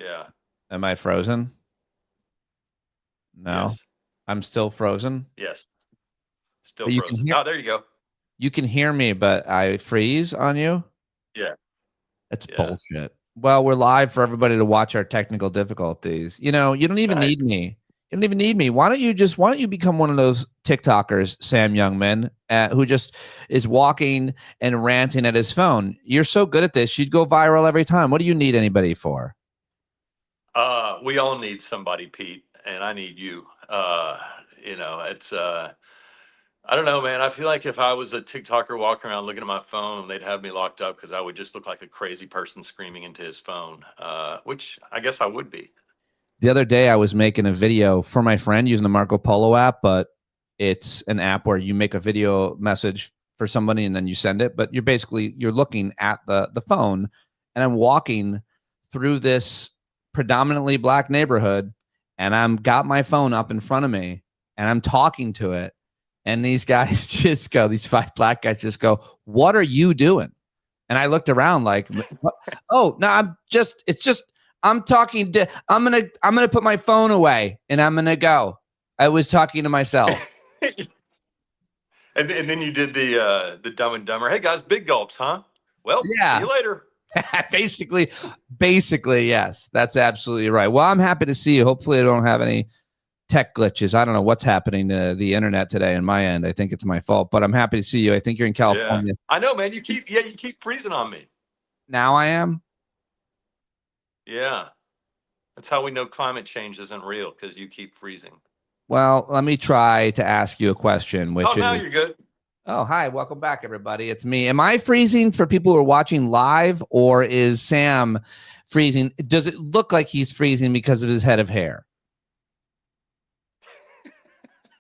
Yeah. Am I frozen? No, Yes. I'm still frozen. Yes. Still But frozen. Oh, there you go. you can hear me, but I freeze on you. Yeah. It's Yeah. bullshit. Well, we're live for everybody to watch our technical difficulties. You know, you don't even Right. need me. You don't even need me. Why don't you become one of those TikTokers, Sam Youngman, who just is walking and ranting at his phone? You're so good at this. You'd go viral every time. What do you need anybody for? We all need somebody, Pete, and I need you. It's I don't know, man. I feel like if I was a TikToker walking around looking at my phone, they'd have me locked up because I would just look like a crazy person screaming into his phone, which I guess I would be. The other day, I was making a video for my friend using the Marco Polo app, but it's an app where you make a video message for somebody and then you send it. But you're looking at the phone, and I'm walking through this predominantly black neighborhood, and I'm got my phone up in front of me, and I'm talking to it, and these guys these five black guys just go, "What are you doing?" And I looked around like, "Oh no, it's just I'm talking to I'm gonna put my phone away and I'm gonna go." I was talking to myself. And then you did the Dumb and Dumber. Hey guys, big gulps, huh? Well, see Yeah. you later. basically, yes. That's absolutely right. Well, I'm happy to see you. Hopefully I don't have any tech glitches. I don't know what's happening to the internet today on my end. I think it's my fault, but I'm happy to see you. I think you're in Yeah, California. I know, man. You keep freezing on me. Now I am. Yeah, that's how we know climate change isn't real because you keep freezing. Well, let me try to ask you a question, Oh, which now you're is, good. oh, hi, welcome back, everybody. It's me. Am I freezing for people who are watching live, or is Sam freezing? Does it look like he's freezing because of his head of hair?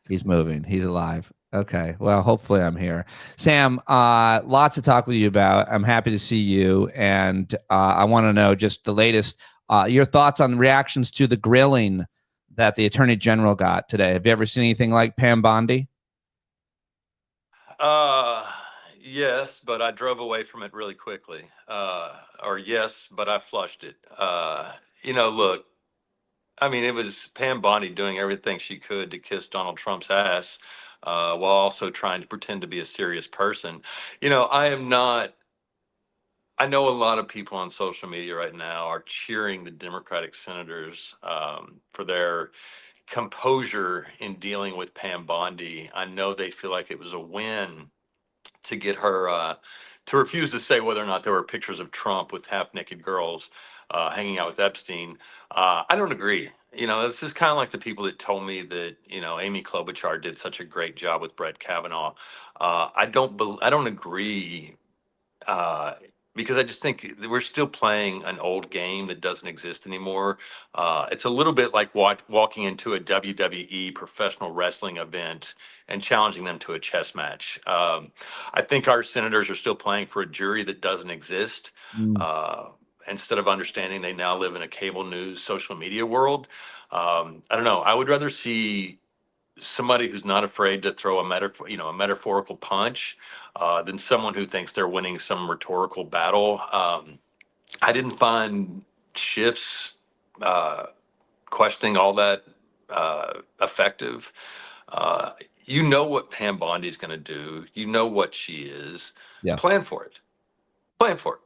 He's moving. He's alive. Okay. Well, hopefully I'm here. Sam, lots to talk with you about. I'm happy to see you. And I want to know just the latest, your thoughts on reactions to the grilling that the Attorney General got today. Have you ever seen anything like Pam Bondi? Uh, yes, but I drove away from it really quickly. Or yes, but I flushed it. Look, I mean, it was Pam Bondi doing everything she could to kiss Donald Trump's ass, while also trying to pretend to be a serious person. I am not. I know a lot of people on social media right now are cheering the Democratic senators for their composure in dealing with Pam Bondi. I know they feel like it was a win to get her to refuse to say whether or not there were pictures of Trump with half-naked girls hanging out with Epstein. I don't agree. This is kind of like the people that told me that Amy Klobuchar did such a great job with Brett Kavanaugh. I don't agree. Uh, because I just think we're still playing an old game that doesn't exist anymore. It's a little bit like walking into a WWE professional wrestling event and challenging them to a chess match. I think our senators are still playing for a jury that doesn't exist. Mm. Uh, Instead of understanding they now live in a cable news, social media world. I don't know. I would rather see somebody who's not afraid to throw a metaphorical punch, than someone who thinks they're winning some rhetorical battle. I didn't find Schiff's uh, questioning all that effective. Uh, you know what Pam Bondi's going to do. You know what she is. Yeah. Plan for it. Plan for it.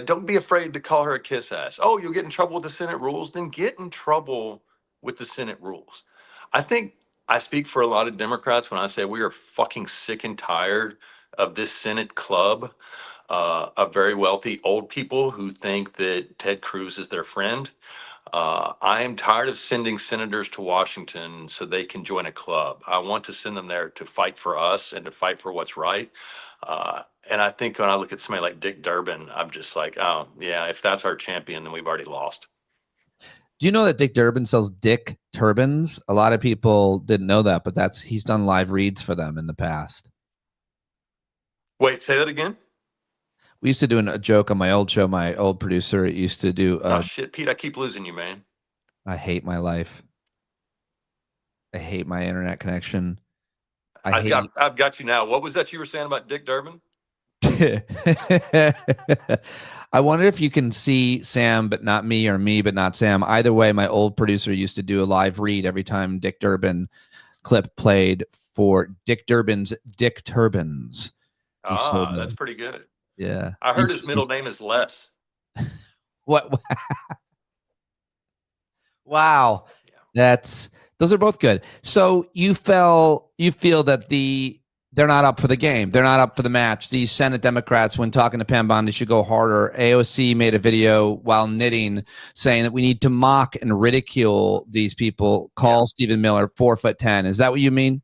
Don't be afraid to call her a kiss ass. Oh, you'll get in trouble with the Senate rules. Then get in trouble with the Senate rules. I think I speak for a lot of Democrats when I say we are fucking sick and tired of this Senate club of very wealthy old people who think that Ted Cruz is their friend. I am tired of sending senators to Washington so they can join a club. I want to send them there to fight for us and to fight for what's right. And I think when I look at somebody like Dick Durbin, I'm just like, oh, yeah, if that's our champion, then we've already lost. Do you know that Dick Durbin sells Dick turbans? A lot of people didn't know that, but he's done live reads for them in the past. Wait, say that again? We used to do a joke on my old show. My old producer used to do. Oh, shit, Pete, I keep losing you, man. I hate my life. I hate my internet connection. I I've hate. got, I've got you now. What was that you were saying about Dick Durbin? I wonder if you can see Sam, but not me, or me, but not Sam. Either way, my old producer used to do a live read every time Dick Durbin clip played for Dick Durbin's Dick Turbans. He sold That's them. pretty good. Yeah. I heard his middle name is Les. What? Wow. Yeah. That's those are both good. So you feel that they're not up for the game. They're not up for the match. These Senate Democrats, when talking to Pam Bondi, should go harder. AOC made a video while knitting saying that we need to mock and ridicule these people. Yeah. Call Stephen Miller 4'10". Is that what you mean?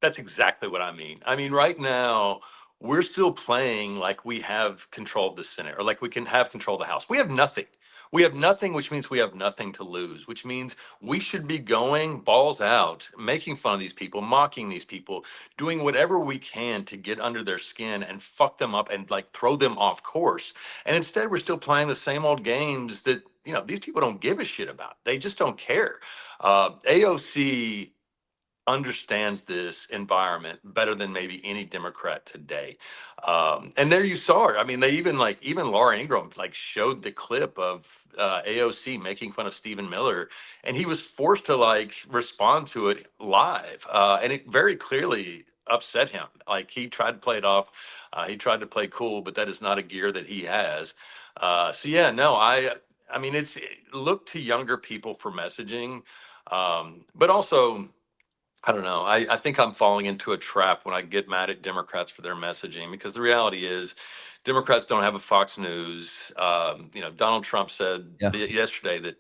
That's exactly what I mean. I mean, right now, we're still playing like we have control of the Senate or like we can have control of the House. We have nothing. We have nothing, which means we have nothing to lose, which means we should be going balls out, making fun of these people, mocking these people, doing whatever we can to get under their skin and fuck them up and like throw them off course. And instead, we're still playing the same old games that, these people don't give a shit about. They just don't care. AOC understands this environment better than maybe any Democrat today. And there you saw her. I mean, they even Laura Ingraham like showed the clip of AOC making fun of Stephen Miller, and he was forced to like respond to it live, and it very clearly upset him. Like he tried to play it off, he tried to play cool, but that is not a gear that he has. So yeah, no, I mean, look to younger people for messaging, but also I don't know. I think I'm falling into a trap when I get mad at Democrats for their messaging because the reality is Democrats don't have a Fox News. Donald Trump said Yeah. yesterday that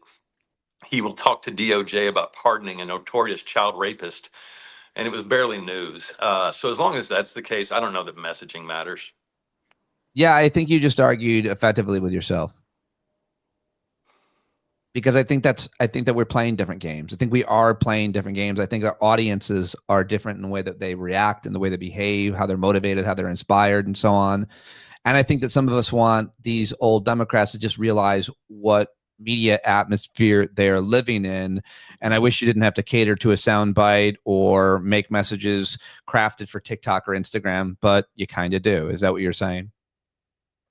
he will talk to DOJ about pardoning a notorious child rapist, and it was barely news. So as long as that's the case, I don't know that messaging matters. Yeah, I think you just argued effectively with yourself. Because I think that we're playing different games. I think we are playing different games. I think our audiences are different in the way that they react, in the way they behave, how they're motivated, how they're inspired, and so on. And I think that some of us want these old Democrats to just realize what media atmosphere they're living in. And I wish you didn't have to cater to a soundbite or make messages crafted for TikTok or Instagram, but you kind of do. Is that what you're saying?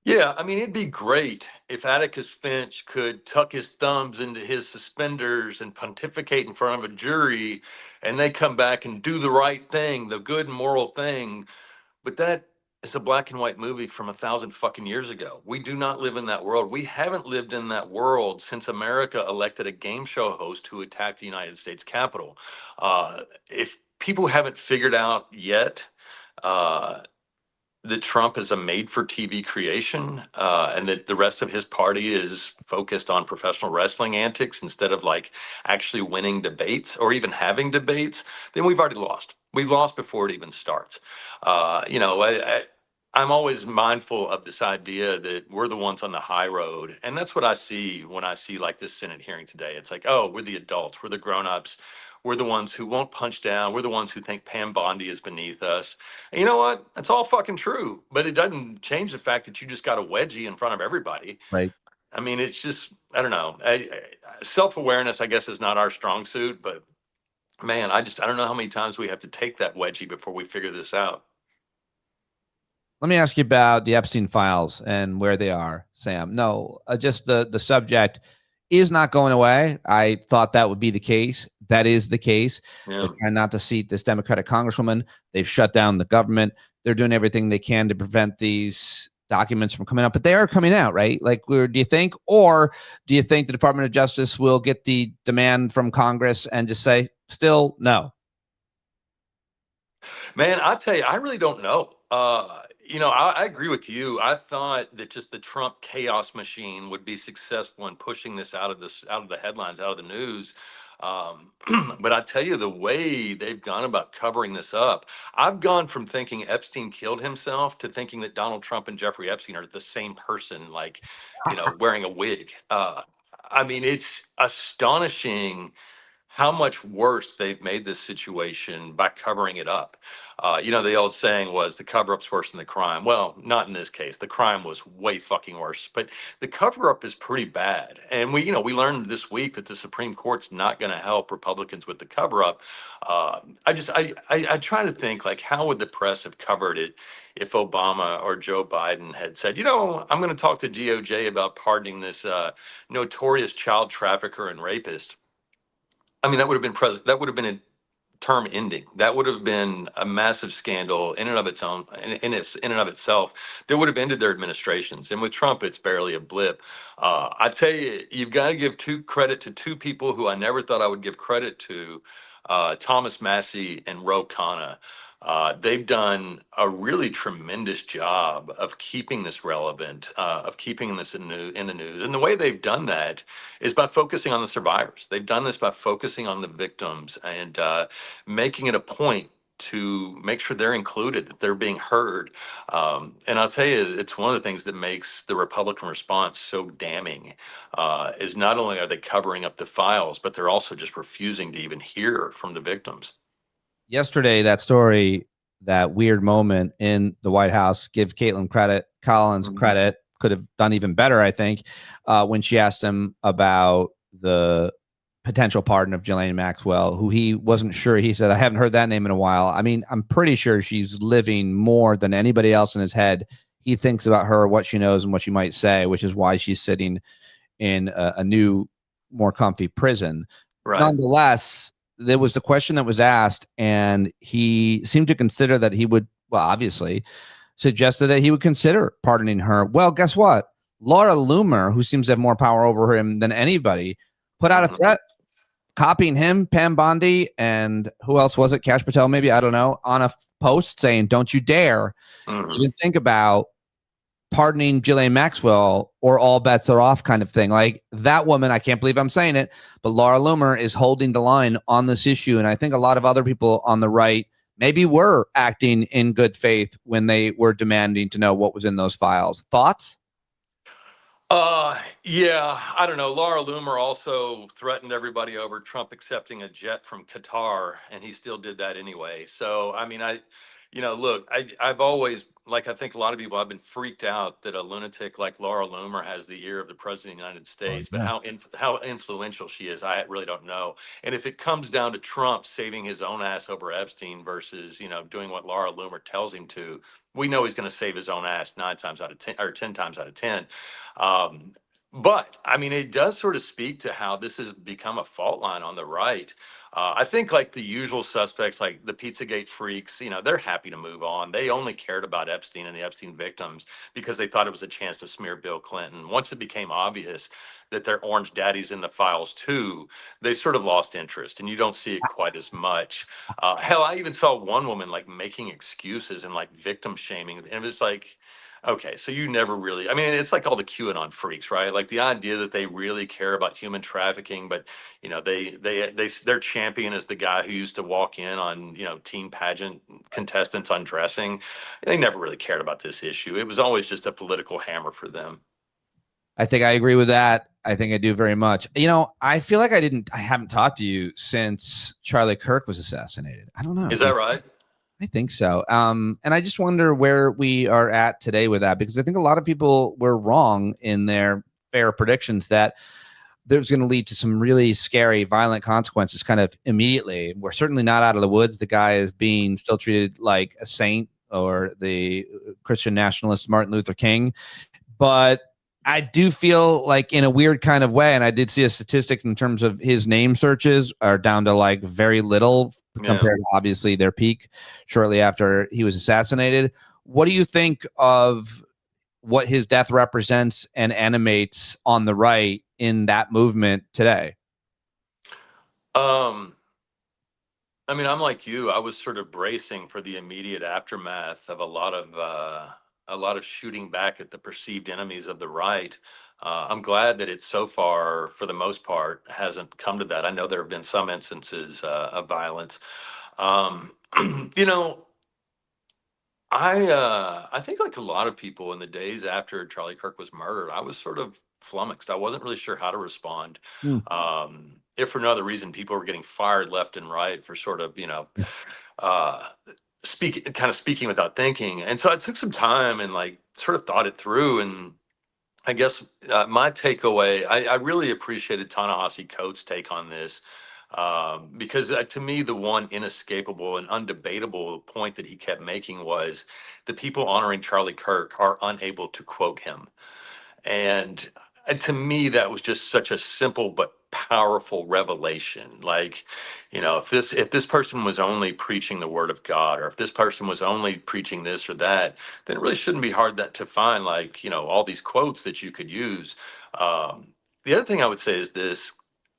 Yeah, I mean, it'd be great if Atticus Finch could tuck his thumbs into his suspenders and pontificate in front of a jury, and they come back and do the right thing, the good moral thing. But that is a black and white movie from 1,000 fucking years ago. We do not live in that world. We haven't lived in that world since America elected a game show host who attacked the United States Capitol. If people haven't figured out yet, uh, that Trump is a made for TV creation, and that the rest of his party is focused on professional wrestling antics instead of like actually winning debates or even having debates, then we've already lost. We've lost before it even starts. I'm always mindful of this idea that we're the ones on the high road. And that's what I see when I see like this Senate hearing today. It's like, oh, we're the adults, we're the grown-ups, we're the ones who won't punch down, we're the ones who think Pam Bondi is beneath us. And you know what? That's all fucking true, but it doesn't change the fact that you just got a wedgie in front of everybody. Right. I mean, it's just, I don't know. Self awareness, I guess, is not our strong suit, but man, I don't know how many times we have to take that wedgie before we figure this out. Let me ask you about the Epstein files and where they are, Sam. No, just the subject is not going away. I thought that would be the case. That is the case. They're Yeah. trying not to seat this Democratic congresswoman. They've shut down the government. They're doing everything they can to prevent these documents from coming out, but they are coming out, right? Like, where do you think, or do you think the Department of Justice will get the demand from Congress and just say, still no? Man, I tell you, I really don't know. I agree with you. I thought that just the Trump chaos machine would be successful in pushing this out of the headlines, out of the news. Um, but I tell you, the way they've gone about covering this up, I've gone from thinking Epstein killed himself to thinking that Donald Trump and Jeffrey Epstein are the same person, like, wearing a wig. I mean, it's astonishing how much worse they've made this situation by covering it up. The old saying was the cover up's worse than the crime. Well, not in this case. The crime was way fucking worse, but the cover up is pretty bad. And we learned this week that the Supreme Court's not going to help Republicans with the cover up. I try to think, like, how would the press have covered it if Obama or Joe Biden had said, I'm going to talk to DOJ about pardoning this notorious child trafficker and rapist. I mean, that would have been That would have been a term ending. That would have been a massive scandal in and of its own, in and of itself. That would have ended their administrations. And with Trump, it's barely a blip. I tell you, you've got to give credit to two people who I never thought I would give credit to, Thomas Massey and Ro Khanna. They've done a really tremendous job of keeping this relevant, of keeping this in the news. And the way they've done that is by focusing on the survivors. They've done this by focusing on the victims and making it a point to make sure they're included, that they're being heard. And I'll tell you, it's one of the things that makes the Republican response so damning, is not only are they covering up the files, but they're also just refusing to even hear from the victims. Yesterday, that story, that weird moment in the White House, give Caitlin Collins credit, could have done even better, I think, when she asked him about the potential pardon of Ghislaine Maxwell, who he wasn't sure. He said, I haven't heard that name in a while. I mean, I'm pretty sure she's living more than anybody else in his head. He thinks about her, what she knows, and what she might say, which is why she's sitting in a new, more comfy prison. Right. Nonetheless, there was the question that was asked, and he seemed to consider that he would, well, obviously, suggested that he would consider pardoning her. Well, guess what? Laura Loomer, who seems to have more power over him than anybody, put out a threat copying him, Pam Bondi, and who else was it? Kash Patel, maybe, I don't know, on a post saying, don't you dare even think about pardoning Ghislaine Maxwell or all bets are off, kind of thing. Like, that woman, I can't believe I'm saying it, but Laura Loomer is holding the line on this issue. And I think a lot of other people on the right maybe were acting in good faith when they were demanding to know what was in those files. Thoughts? Yeah, I don't know. Laura Loomer also threatened everybody over Trump accepting a jet from Qatar, and he still did that anyway. So, I mean, look, I've always, like, I think a lot of people, I've been freaked out that a lunatic like Laura Loomer has the ear of the president of the United States, but how influential she is, I really don't know. And if it comes down to Trump saving his own ass over Epstein versus, doing what Laura Loomer tells him to, we know he's going to save his own ass 9 times out of 10 or 10 times out of 10. But I mean, it does sort of speak to how this has become a fault line on the right. I think, like, the usual suspects, like the Pizzagate freaks, they're happy to move on. They only cared about Epstein and the Epstein victims because they thought it was a chance to smear Bill Clinton. Once it became obvious that they're orange daddies in the files too, they sort of lost interest, and you don't see it quite as much. Hell, I even saw one woman, like, making excuses and, like, victim shaming, and it was like, okay, so you never really, I mean, it's like all the QAnon freaks, right? Like, the idea that they really care about human trafficking, but their champion is the guy who used to walk in on, teen pageant contestants undressing. They never really cared about this issue. It was always just a political hammer for them. I think I agree with that. I think I do very much. I feel like I haven't talked to you since Charlie Kirk was assassinated. I don't know. Is that right? I think so. And I just wonder where we are at today with that, because I think a lot of people were wrong in their fair predictions that there's going to lead to some really scary, violent consequences kind of immediately. We're certainly not out of the woods. The guy is being still treated like a saint, or the Christian nationalist Martin Luther King. But I do feel like, in a weird kind of way, and I did see a statistic in terms of his name searches are down to like very little compared to obviously their peak shortly after he was assassinated. What do you think of what his death represents and animates on the right in that movement today? I mean, I'm like you. I was sort of bracing for the immediate aftermath of a lot of shooting back at the perceived enemies of the right. I'm glad that it so far, for the most part, hasn't come to that. I know there have been some instances of violence. Um, you know, I think, like a lot of people in the days after Charlie Kirk was murdered, I was sort of flummoxed. I wasn't really sure how to respond. Hmm. If for no other reason, people were getting fired left and right for sort of, uh, speaking without thinking. And so I took some time and like sort of thought it through. And I guess my takeaway, I really appreciated Ta-Nehisi Coates' take on this, because to me, the one inescapable and undebatable point that he kept making was the people honoring Charlie Kirk are unable to quote him. And to me, that was just such a simple but powerful revelation. Like, if this person was only preaching the word of God, or if this person was only preaching this or that, then it really shouldn't be hard that to find, like, all these quotes that you could use. The other thing I would say is this.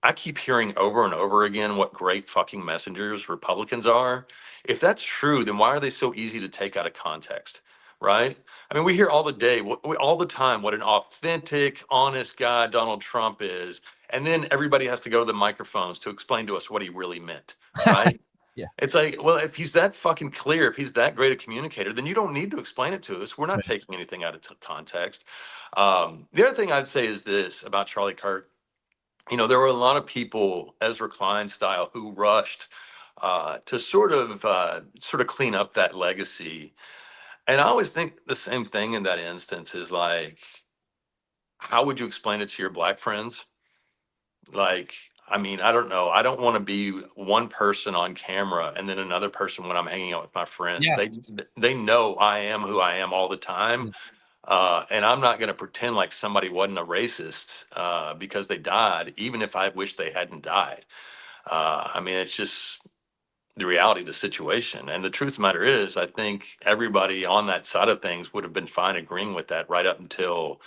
I keep hearing over and over again what great fucking messengers Republicans are. If that's true, then why are they so easy to take out of context? Right? I mean, we hear all the day, all the time, what an authentic, honest guy Donald Trump is, and then everybody has to go to the microphones to explain to us what he really meant, right? Yeah. It's like, well, if he's that fucking clear, if he's that great a communicator, then you don't need to explain it to us. We're not Right. taking anything out of context. The other thing I'd say is this about Charlie Kirk. There were a lot of people, Ezra Klein style, who rushed to sort of clean up that legacy. And I always think the same thing in that instance is like, how would you explain it to your black friends? Like, I mean, I don't know. I don't want to be one person on camera and then another person when I'm hanging out with my friends. Yes. They know I am who I am all the time. Yes. And I'm not going to pretend like somebody wasn't a racist because they died, even if I wish they hadn't died. I mean, it's just the reality of the situation. And the truth of the matter is, I think everybody on that side of things would have been fine agreeing with that right up until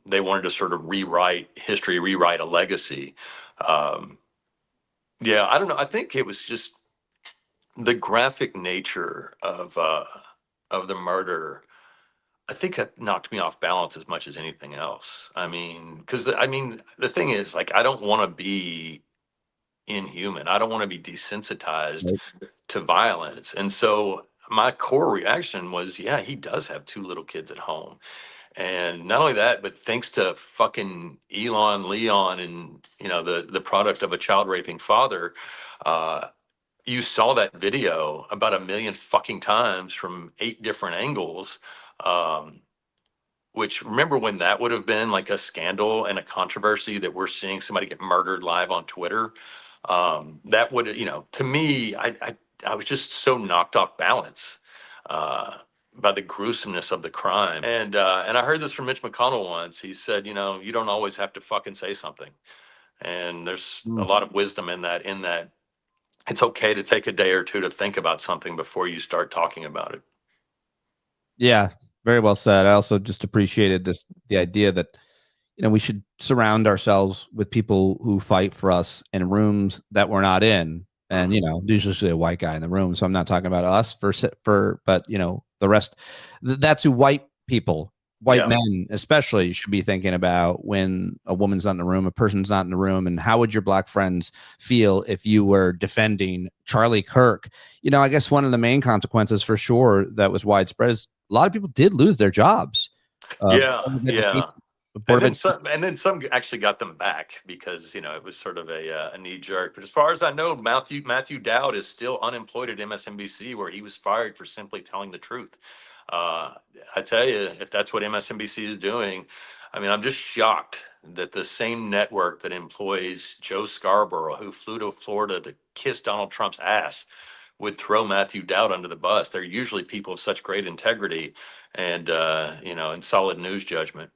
they wanted to sort of rewrite history, rewrite a legacy. Um, yeah, I don't know. I think it was just the graphic nature of the murder. I think that knocked me off balance as much as anything else. I mean, because the thing is, like, I don't want to be inhuman. I don't want to be desensitized Right. to violence. And so my core reaction was, yeah, he does have two little kids at home. And not only that, but thanks to fucking Elon Leon and the product of a child raping father, uh, you saw that video about a million fucking times from 8 different angles. Um, which, remember when that would have been like a scandal and a controversy that we're seeing somebody get murdered live on Twitter? That would, to me, I was just so knocked off balance by the gruesomeness of the crime. And I heard this from Mitch McConnell once. He said, you don't always have to fucking say something. And there's a Mm. lot of wisdom in that. It's okay to take a day or two to think about something before you start talking about it. Yeah, very well said. I also just appreciated the idea that we should surround ourselves with people who fight for us in rooms that we're not in. And Mhm. there's usually a white guy in the room, so I'm not talking about us but the rest. That's who white Yeah. men especially, should be thinking about when a woman's not in the room, a person's not in the room, and how would your black friends feel if you were defending Charlie Kirk? I guess one of the main consequences for sure that was widespread is a lot of people did lose their jobs. Yeah. Board of Yeah. Education, Board of Education. And then some actually got them back because it was sort of a knee jerk. But as far as I know, Matthew Dowd is still unemployed at MSNBC, where he was fired for simply telling the truth. Uh, I tell you, if that's what MSNBC is doing, I mean, I'm just shocked that the same network that employs Joe Scarborough, who flew to Florida to kiss Donald Trump's ass, would throw Matthew Dowd under the bus. They're usually people of such great integrity and and solid news judgment.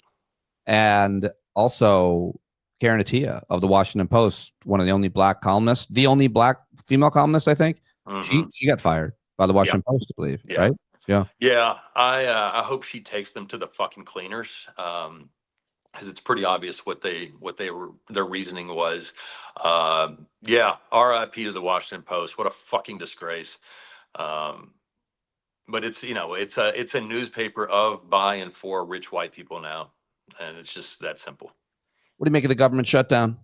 And also Karen Attiah of the Washington Post, one of the only black columnists, the only black female columnist, I think. She Hmm. she got fired by the Yeah, Washington Post, I believe, yeah, right? Yeah. yeah. I hope she takes them to the fucking cleaners, because it's pretty obvious what their reasoning was. Yeah, R.I.P. to the Washington Post. What a fucking disgrace. Um, but it's a newspaper of, by, and for rich white people now, and it's just that simple. What do you make of the government shutdown?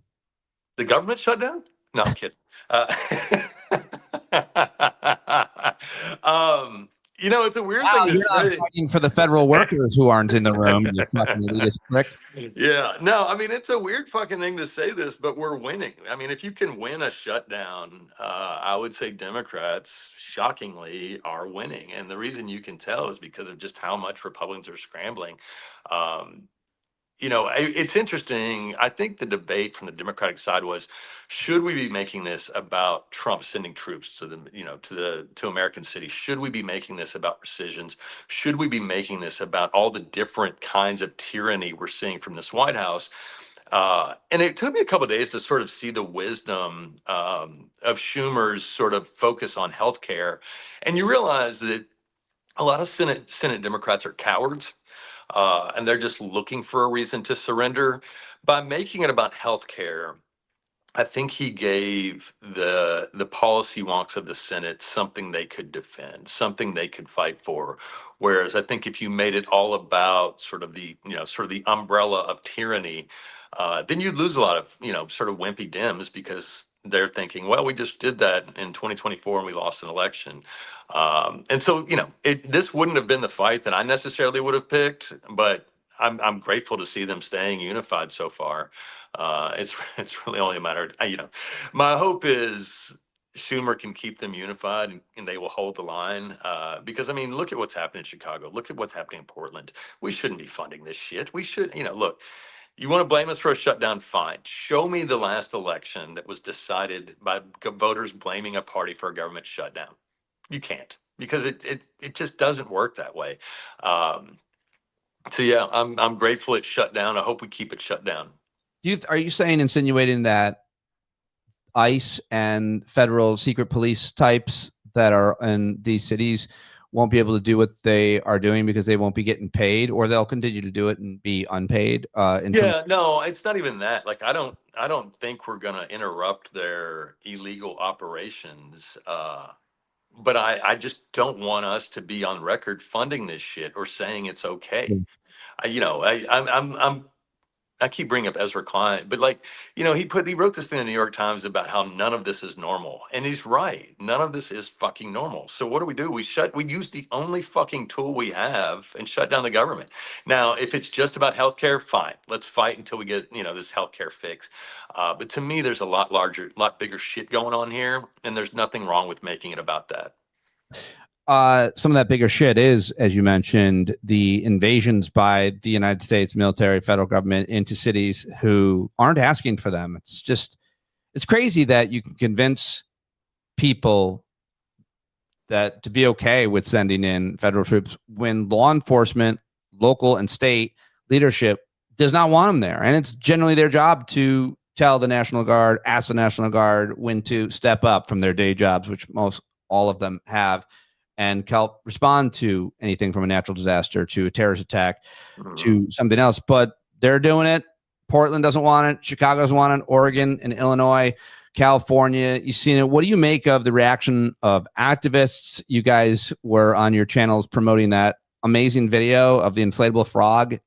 The government shut down? No, I'm kidding. Uh, It's a weird Wow, thing to you're not say. fighting for the federal workers who aren't in the room, you fucking elitist prick. Yeah, no, I mean it's a weird fucking thing to say this, but we're winning. I mean, if you can win a shutdown, I would say Democrats, shockingly, are winning, and the reason you can tell is because of just how much Republicans are scrambling. Um, it's interesting. I think the debate from the Democratic side was, should we be making this about Trump sending troops to to American cities? Should we be making this about rescissions? Should we be making this about all the different kinds of tyranny we're seeing from this White House? And it took me a couple of days to sort of see the wisdom of Schumer's sort of focus on healthcare, and you realize that a lot of Senate Democrats are cowards, and they're just looking for a reason to surrender. By making it about healthcare, I think he gave the policy wonks of the Senate something they could defend, something they could fight for. Whereas I think if you made it all about sort of the umbrella of tyranny, then you'd lose a lot of sort of wimpy Dems because they're thinking, well, we just did that in 2024 and we lost an election. And so this wouldn't have been the fight that I necessarily would have picked, but I'm grateful to see them staying unified so far. It's really only a matter of, my hope is Schumer can keep them unified and they will hold the line. Because I mean, look at what's happening in Chicago. Look at what's happening in Portland. We shouldn't be funding this shit. We should, look, you want to blame us for a shutdown? Fine. Show me the last election that was decided by voters blaming a party for a government shutdown. You can't, because it just doesn't work that way. Um, so yeah, I'm grateful it's shut down. I hope we keep it shut down. Are you saying, insinuating that ICE and federal secret police types that are in these cities won't be able to do what they are doing because they won't be getting paid, or they'll continue to do it and be unpaid? In terms, Yeah, no, it's not even that. Like, I don't think we're gonna interrupt their illegal operations. But I just don't want us to be on record funding this shit or saying it's okay. I keep bringing up Ezra Klein, but like, he wrote this thing in the New York Times about how none of this is normal. And he's right. None of this is fucking normal. So what do? We use the only fucking tool we have and shut down the government. Now, if it's just about healthcare, fine. Let's fight until we get, this healthcare fix. But to me, there's a lot bigger shit going on here. And there's nothing wrong with making it about that. some of that bigger shit is, as you mentioned, the invasions by the United States military, federal government into cities who aren't asking for them. It's crazy that you can convince people that to be okay with sending in federal troops when law enforcement, local and state leadership does not want them there. And it's generally their job to tell the National Guard, ask the National Guard when to step up from their day jobs, which most all of them have, and help respond to anything from a natural disaster to a terrorist attack Mhm. to something else. But they're doing it. Portland doesn't want it. Chicago doesn't want it. Oregon and Illinois, California, you've seen it. What do you make of the reaction of activists? You guys were on your channels promoting that amazing video of the inflatable frog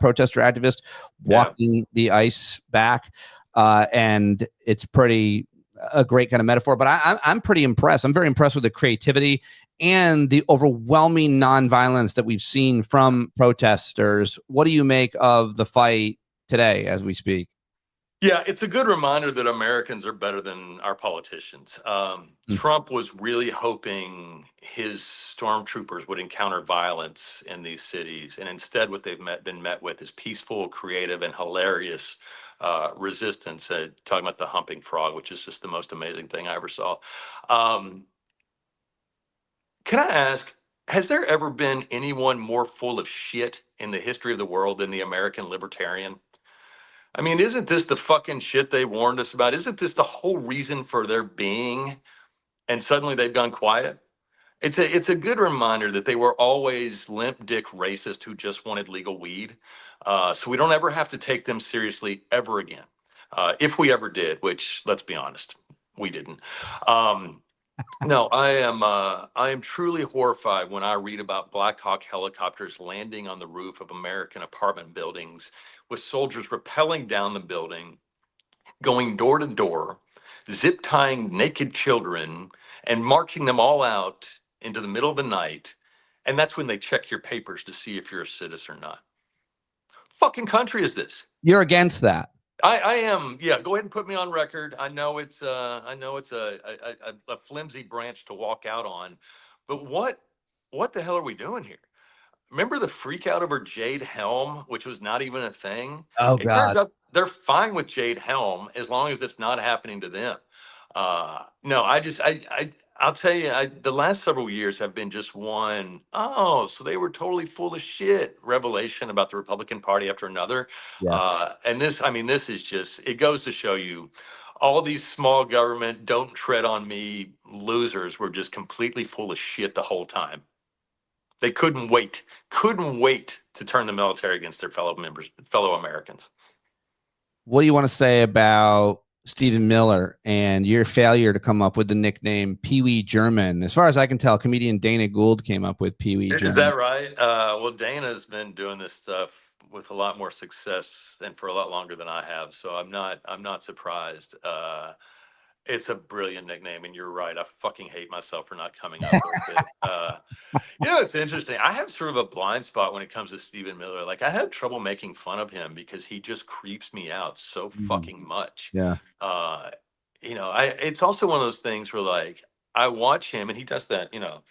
protester activist Yeah. walking the ice back. And it's pretty a great kind of metaphor, but I'm pretty impressed. I'm very impressed with the creativity and the overwhelming nonviolence that we've seen from protesters. What do you make of the fight today as we speak? Yeah, it's a good reminder that Americans are better than our politicians. Mm. Trump was really hoping his stormtroopers would encounter violence in these cities, and instead, what been met with is peaceful, creative, and hilarious resistance. Talking about the humping frog, which is just the most amazing thing I ever saw. Um, can I ask, has there ever been anyone more full of shit in the history of the world than the American libertarian? I mean, isn't this the fucking shit they warned us about? Isn't this the whole reason for their being? And suddenly they've gone quiet. It's a good reminder that they were always limp dick racist who just wanted legal weed. So we don't ever have to take them seriously ever again. If we ever did, which let's be honest, we didn't. Um, no, I am truly horrified when I read about Black Hawk helicopters landing on the roof of American apartment buildings with soldiers rappelling down the building, going door to door, zip tying naked children and marching them all out into the middle of the night, and that's when they check your papers to see if you're a citizen or not. Fucking country is this? You're against that. I am. Yeah, go ahead and put me on record. I know it's a flimsy branch to walk out on, but what the hell are we doing here? Remember the freak out over Jade Helm, which was not even a thing? Oh It turns God. out they're fine with Jade Helm as long as it's not happening to them. No, I'll tell you, the last several years have been just one, oh, so they were totally full of shit revelation about the Republican Party after another. Yeah. And this, I mean, this is just, it goes to show you all these small government, don't tread on me losers were just completely full of shit the whole time. They couldn't wait to turn the military against their fellow members, fellow Americans. What do you want to say about Stephen Miller and your failure to come up with the nickname Pee Wee German? As far as I can tell, comedian Dana Gould came up with Pee Wee German. Is that right? Well, Dana's been doing this stuff with a lot more success and for a lot longer than I have, so I'm not surprised. It's a brilliant nickname, and you're right. I fucking hate myself for not coming up with it. You know, it's interesting. I have sort of a blind spot when it comes to Stephen Miller. Like, I have trouble making fun of him because he just creeps me out so fucking much. Yeah. Uh, you know, it's also one of those things where, like, I watch him and he does that, you know,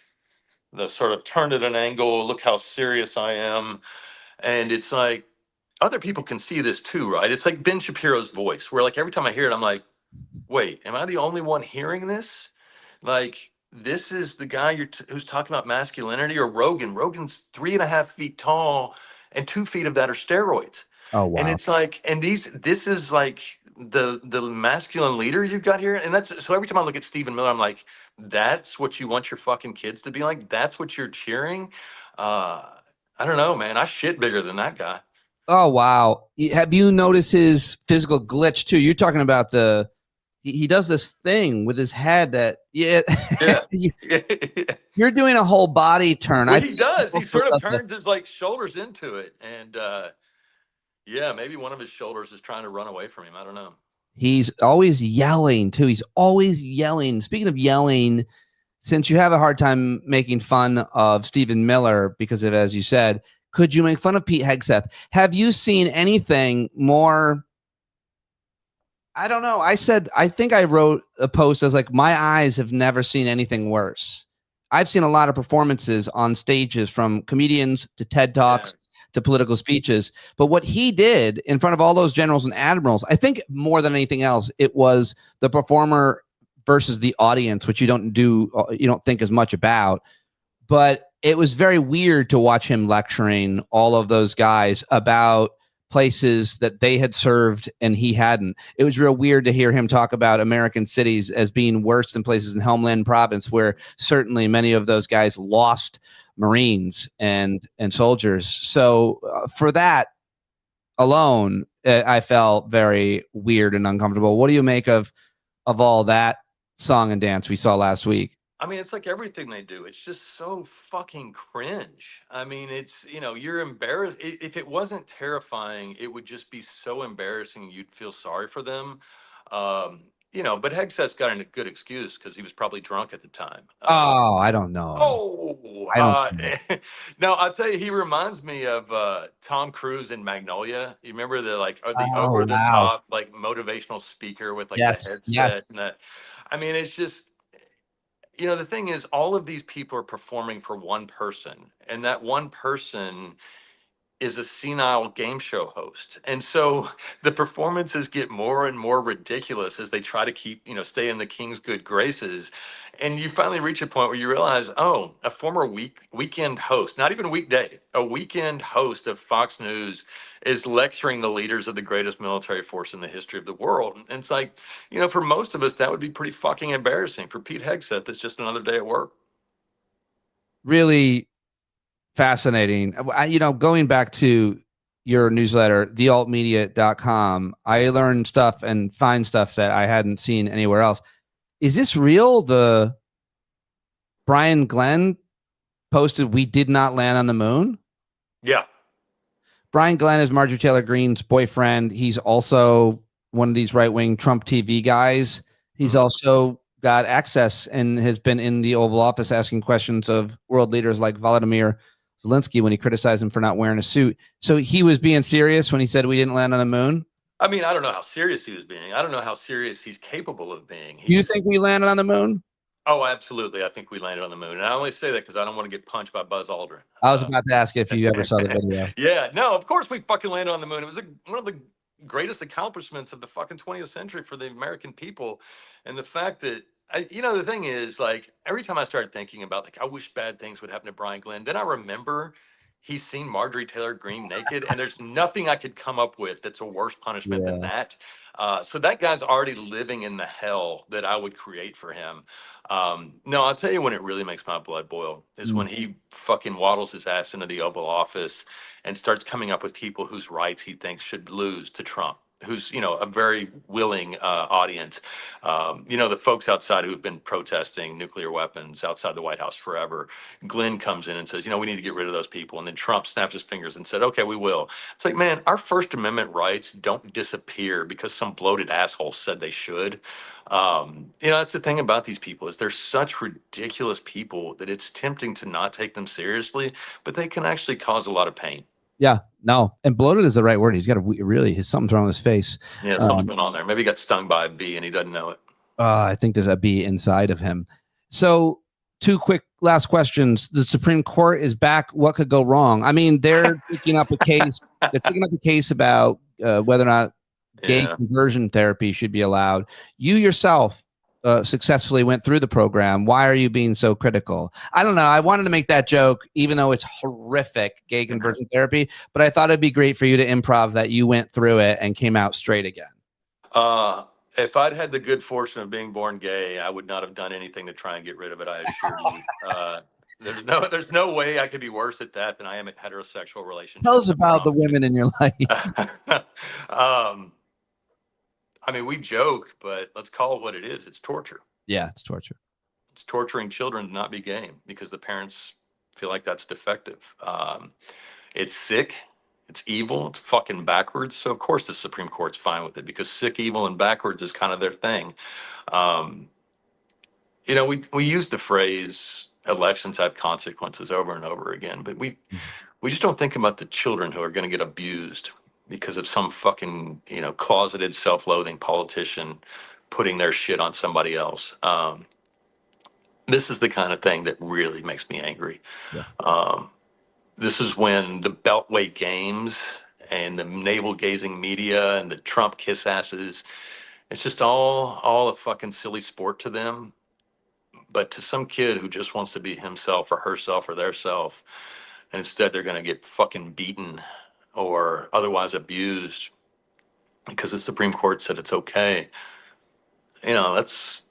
the sort of turn at an angle, look how serious I am. And it's like, other people can see this too, right? It's like Ben Shapiro's voice, where, like, every time I hear it, I'm like, wait, am I the only one hearing this? Like, this is the guy who's talking about masculinity, or Rogan. Rogan's 3.5 feet tall, and 2 feet of that are steroids. Oh wow. And it's like, and this is like the masculine leader you've got here. And that's, so every time I look at Stephen Miller, I'm like, that's what you want your fucking kids to be like? That's what you're cheering? I don't know, man. I shit bigger than that guy. Oh wow. Have you noticed his physical glitch too? You're talking about he does this thing with his head that Yeah. you're doing a whole body turn. Well, he does. He sort of turns his like shoulders into it. And yeah, maybe one of his shoulders is trying to run away from him. I don't know. He's always yelling too. He's always yelling. Speaking of yelling, since you have a hard time making fun of Stephen Miller because of, as you said, could you make fun of Pete Hegseth? Have you seen anything more? I don't know. I think I wrote a post as like, my eyes have never seen anything worse. I've seen a lot of performances on stages, from comedians to TED Talks to political speeches. But what he did in front of all those generals and admirals, I think more than anything else, it was the performer versus the audience, which you don't think as much about. But it was very weird to watch him lecturing all of those guys about places that they had served and he hadn't. It was real weird to hear him talk about American cities as being worse than places in Helmand Province, where certainly many of those guys lost Marines and soldiers. So for that alone, I felt very weird and uncomfortable. What do you make of all that song and dance we saw last week? I mean, it's like everything they do. It's just so fucking cringe. I mean, it's, you know, you're embarrassed. If it wasn't terrifying, it would just be so embarrassing. You'd feel sorry for them. You know, but Hegseth's got a good excuse because he was probably drunk at the time. Oh, I don't know. I don't know. No, I'll tell you, he reminds me of Tom Cruise in Magnolia. You remember the Oh, over the wow. top like motivational speaker with like the Yes, headset yes. and that. I mean, it's just, you know, the thing is, all of these people are performing for one person, and that one person is a senile game show host. And so the performances get more and more ridiculous as they try to keep, you know, stay in the king's good graces. And you finally reach a point where you realize, oh, a former weekend host, not even a weekday, a weekend host of Fox News is lecturing the leaders of the greatest military force in the history of the world. And it's like, you know, for most of us, that would be pretty fucking embarrassing. For Pete Hegseth, it's just another day at work. Really fascinating. Going back to your newsletter, thealtmedia.com, I learned stuff and find stuff that I hadn't seen anywhere else. Is this real? The Brian Glenn posted, "We did not land on the moon." Yeah. Brian Glenn is Marjorie Taylor Greene's boyfriend. He's also one of these right-wing Trump TV guys. He's also got access and has been in the Oval Office asking questions of world leaders like Volodymyr Zelensky when he criticized him for not wearing a suit. So he was being serious when he said we didn't land on the moon. I mean, I don't know how serious he was being. I don't know how serious he's capable of being. Do you He's think we landed on the moon? Oh, absolutely. I think we landed on the moon, and I only say that because I don't want to get punched by Buzz Aldrin. I was about to ask if you ever saw the video. Yeah, no, of course we fucking landed on the moon. It was one of the greatest accomplishments of the fucking 20th century for the American people, and the fact that the thing is, like, every time I started thinking about, like, I wish bad things would happen to Brian Glenn, then I remember he's seen Marjorie Taylor Greene naked, and there's nothing I could come up with that's a worse punishment than Yeah. that. So that guy's already living in the hell that I would create for him. No, I'll tell you when it really makes my blood boil is when he fucking waddles his ass into the Oval Office and starts coming up with people whose rights he thinks should lose to Trump, who's, a very willing audience. The folks outside who've been protesting nuclear weapons outside the White House forever. Glenn comes in and says, we need to get rid of those people. And then Trump snaps his fingers and said, okay, we will. It's like, man, our First Amendment rights don't disappear because some bloated asshole said they should. That's the thing about these people is they're such ridiculous people that it's tempting to not take them seriously, but they can actually cause a lot of pain. Yeah, no, and bloated is the right word. He's got something's wrong with his face. Yeah, something's going on there. Maybe he got stung by a bee and he doesn't know it. I think there's a bee inside of him. So, two quick last questions. The Supreme Court is back. What could go wrong? I mean, they're taking up a case. They're taking up a case about whether or not gay conversion therapy should be allowed. You yourself successfully went through the program. Why are you being so critical? I don't know. I wanted to make that joke, even though it's horrific, gay conversion therapy, but I thought it'd be great for you to improv that you went through it and came out straight again. If I'd had the good fortune of being born gay, I would not have done anything to try and get rid of it. I assure you. There's no way I could be worse at that than I am at heterosexual relationships. Tell us about the women in your life. I mean, we joke, but let's call it what it is. It's torture. Yeah, it's torture. It's torturing children to not be gay because the parents feel like that's defective. It's sick. It's evil. It's fucking backwards. So of course the Supreme Court's fine with it because sick, evil, and backwards is kind of their thing. We use the phrase elections have consequences over and over again, but we just don't think about the children who are going to get abused because of some fucking, closeted self-loathing politician putting their shit on somebody else. This is the kind of thing that really makes me angry. Yeah. This is when the Beltway games and the navel-gazing media and the Trump kiss asses, it's just all a fucking silly sport to them. But to some kid who just wants to be himself or herself or their self, and instead they're going to get fucking beaten or otherwise abused because the Supreme Court said it's okay. That's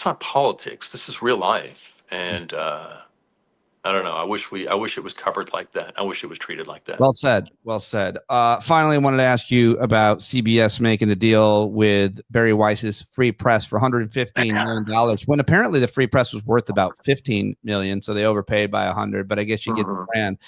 not politics. This is real life. And I don't know. I wish it was covered like that. I wish it was treated like that. Well said. Well said. Finally, I wanted to ask you about CBS making a deal with Barry Weiss's Free Press for $115 million, when apparently the Free Press was worth about $15 million. So they overpaid by 100, but I guess you get the brand.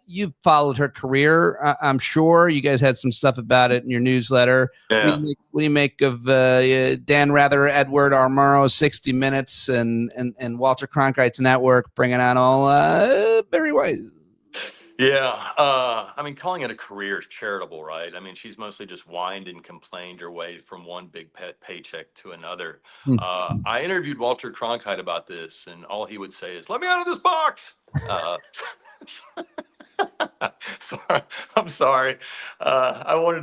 You've followed her career. I'm sure you guys had some stuff about it in your newsletter. Yeah. What do you make of Dan Rather, Edward R. Murrow's 60 Minutes and Walter Cronkite's network bringing out all Barry Weiss? Yeah. I mean, calling it a career is charitable, right? I mean, she's mostly just whined and complained her way from one big paycheck to another. I interviewed Walter Cronkite about this, and all he would say is, "Let me out of this box." Sorry, I'm sorry. I wanted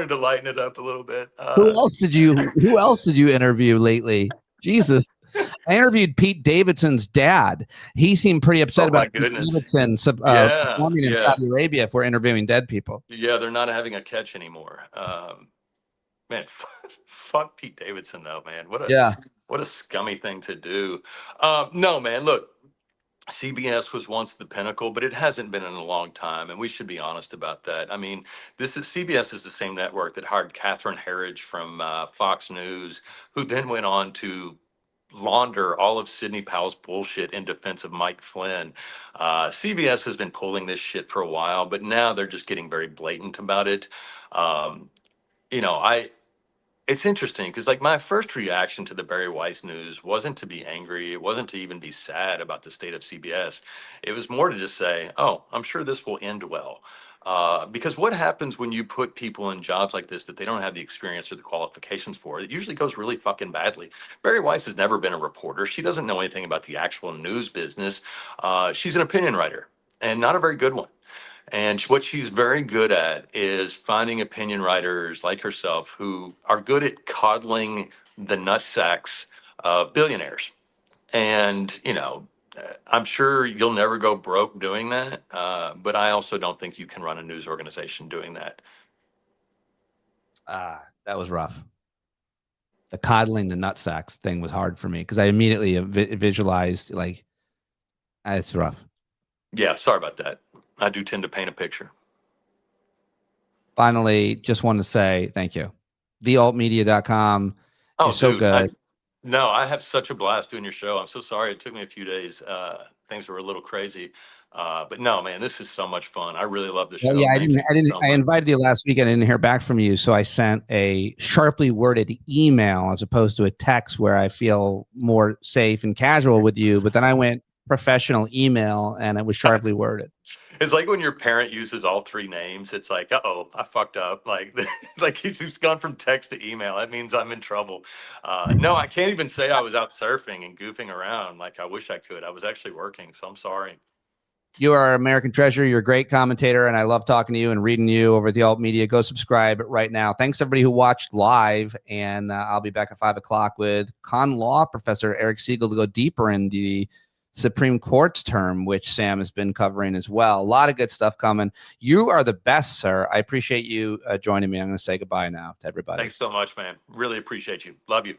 to lighten it up a little bit. Who else did you interview lately? Jesus. I interviewed Pete Davidson's dad. He seemed pretty upset about Pete Davidson performing in Saudi Arabia if we're interviewing dead people. Yeah, they're not having a catch anymore. Man, fuck Pete Davidson though, man. What a scummy thing to do. No, man, look, CBS was once the pinnacle, but it hasn't been in a long time, and we should be honest about that. I mean, CBS is the same network that hired Catherine Herridge from Fox News, who then went on to launder all of Sidney Powell's bullshit in defense of Mike Flynn. CBS has been pulling this shit for a while, but now they're just getting very blatant about it. It's interesting because, like, my first reaction to the Barry Weiss news wasn't to be angry. It wasn't to even be sad about the state of CBS. It was more to just say, "Oh, I'm sure this will end well." Because what happens when you put people in jobs like this that they don't have the experience or the qualifications for? It usually goes really fucking badly. Barry Weiss has never been a reporter. She doesn't know anything about the actual news business. She's an opinion writer, and not a very good one. And what she's very good at is finding opinion writers like herself who are good at coddling the nutsacks of billionaires. And, I'm sure you'll never go broke doing that. But I also don't think you can run a news organization doing that. That was rough. The coddling the nutsacks thing was hard for me because I immediately visualized like it's rough. Yeah, sorry about that. I do tend to paint a picture. Finally, just want to say thank you. Thealtmedia.com Oh, is so dude, good. no, I have such a blast doing your show. I'm so sorry it took me a few days. Things were a little crazy. But no, man, this is so much fun. I really love the Well, show. yeah, Thank you so I much. invited you last week. I didn't hear back from you, so I sent a sharply worded email as opposed to a text where I feel more safe and casual with you. But then I went professional email, and it was sharply worded. It's like when your parent uses all three names. It's like, oh, I fucked up. Like, like he's gone from text to email. That means I'm in trouble. No, I can't even say I was out surfing and goofing around like I wish I could. I was actually working, so I'm sorry. You are American treasure. You're a great commentator, and I love talking to you and reading you over at the Alt Media. Go subscribe right now. Thanks everybody who watched live, and I'll be back at 5 o'clock with con law professor Eric Siegel to go deeper in the Supreme Court's term, which Sam has been covering as well. A lot of good stuff coming. You are the best, sir. I appreciate you joining me. I'm going to say goodbye now to everybody. Thanks so much, man. Really appreciate you. Love you.